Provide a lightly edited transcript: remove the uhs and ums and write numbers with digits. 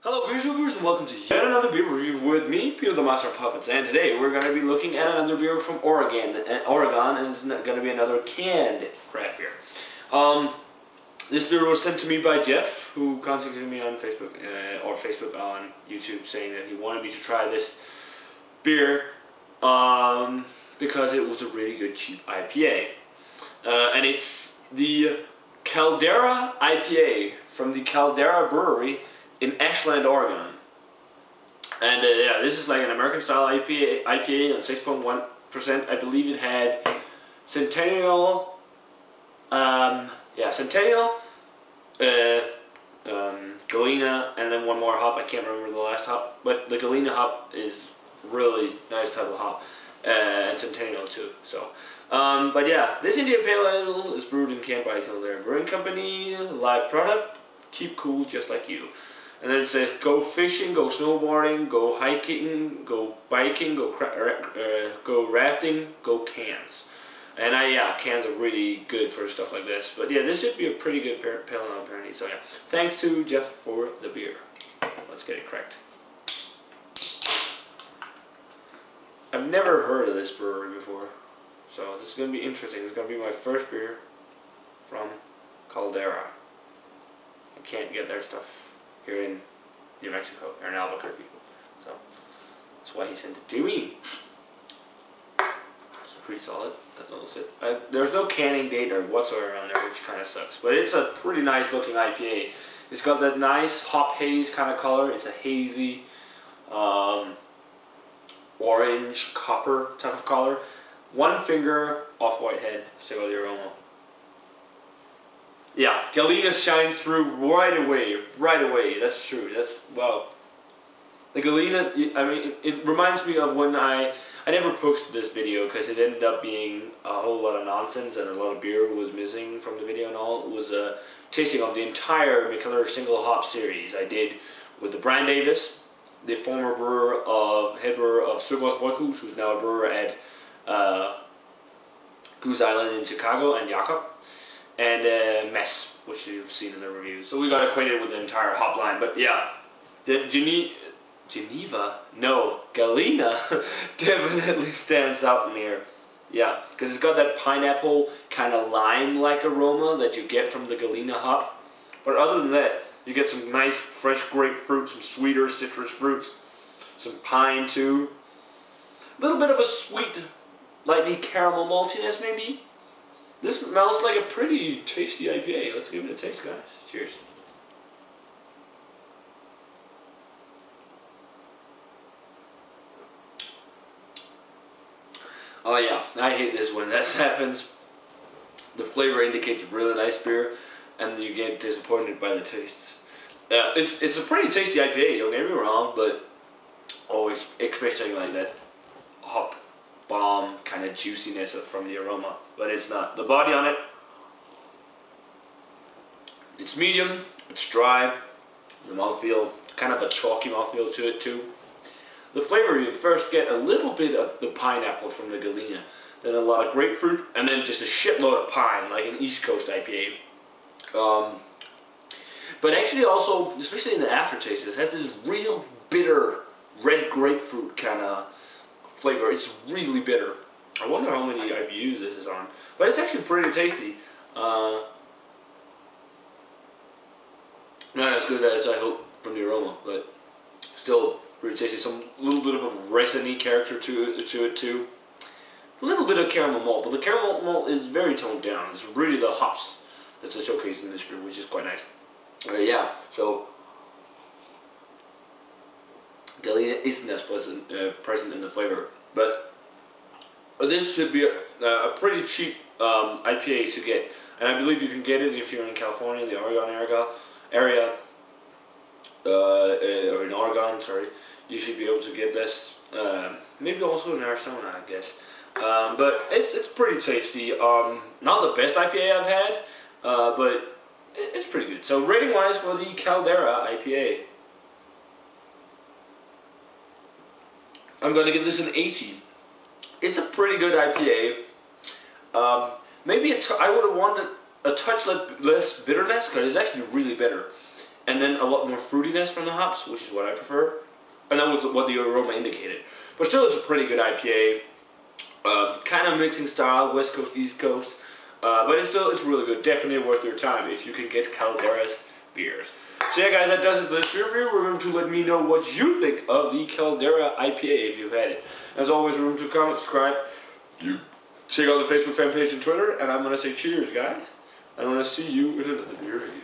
Hello beer and welcome to yet another beer review with me, Peter the Master of Puppets. And today we're going to be looking at another beer from Oregon. And it's going to be another canned craft beer. This beer was sent to me by Jeff, who contacted me on Facebook, on YouTube, saying that he wanted me to try this beer because it was a really good cheap IPA. And it's the Caldera IPA from the Caldera Brewery in Ashland, Oregon. And yeah, this is like an American style IPA on 6.1%. I believe it had Centennial, Galena, and then one more hop. I can't remember the last hop, but the Galena hop is really nice type of hop, and Centennial too. So, but yeah, this India Pale Ale is brewed and canned by Caldera Brewing Company. Live product, keep cool just like you. And then it says, go fishing, go snowboarding, go hiking, go biking, go rafting, go cans. And yeah, cans are really good for stuff like this. But yeah, this should be a pretty good pale ale apparently. So yeah, thanks to Jeff for the beer. Let's get it cracked. I've never heard of this brewery before, so this is going to be interesting. It's going to be my first beer from Caldera. I can't get their stuff here in New Mexico, or in Albuquerque. So that's why he sent it to me. It's pretty solid. That little sip. There's no canning date or whatsoever on there, which kind of sucks. But it's a pretty nice looking IPA. It's got that nice hop haze kind of color. It's a hazy orange copper type of color. One finger off-white head. Still got the aroma. Yeah, Galena shines through right away, that's true, wow. The Galena, I mean, it reminds me of when I never posted this video because it ended up being a whole lot of nonsense and a lot of beer was missing from the video and all. It was a tasting of the entire McKellar single hop series I did with the Brian Davis, the former head brewer of Surgos Boykus, who's now a brewer at Goose Island in Chicago, and Jakob. And Mess, which you've seen in the reviews. So we got acquainted with the entire hop line. But yeah, the Galena definitely stands out in here. Yeah, because it's got that pineapple kind of lime-like aroma that you get from the Galena hop. But other than that, you get some nice fresh grapefruit, some sweeter citrus fruits, some pine too. A little bit of a sweet, lightly caramel maltiness maybe. This smells like a pretty tasty IPA. Let's give it a taste, guys. Cheers. Oh yeah, I hate this when that happens. The flavor indicates a really nice beer, and you get disappointed by the taste. It's a pretty tasty IPA, don't get me wrong, but always expecting like that hop bomb kind of juiciness from the aroma, but it's not. The body on it, it's medium, it's dry, the mouthfeel, kind of a chalky mouthfeel to it too. The flavor, you first get a little bit of the pineapple from the Galena, then a lot of grapefruit, and then just a shitload of pine, like an East Coast IPA. But actually also, especially in the aftertaste, it has this real bitter red grapefruit kind of flavor. It's really bitter. I wonder how many IBUs this is on, but it's actually pretty tasty. Not as good as I hope from the aroma, but still pretty tasty. Some little bit of a resiny character to it too. A little bit of caramel malt, but the caramel malt is very toned down. It's really the hops that's a showcase in this beer, which is quite nice. Yeah, so Galena isn't as present in the flavor, but this should be a pretty cheap IPA to get, and I believe you can get it if you're in California, the Oregon area, or in Oregon, sorry. You should be able to get this, maybe also in Arizona, I guess. But it's pretty tasty. Not the best IPA I've had, but it's pretty good. So rating wise for the Caldera IPA, I'm going to give this an 80. It's a pretty good IPA. Maybe I would have wanted a touch less bitterness, because it's actually really bitter. and then a lot more fruitiness from the hops, which is what I prefer. And that was what the aroma indicated. But still, it's a pretty good IPA. Kind of mixing style, West Coast, East Coast. But it's really good. Definitely worth your time if you can get Caldera's beers. So yeah, guys, that does it for this beer review. Remember to let me know what you think of the Caldera IPA if you've had it. As always, remember to comment, subscribe. Check out the Facebook fan page and Twitter. And I'm going to say cheers, guys. I'm going to see you in another beer review.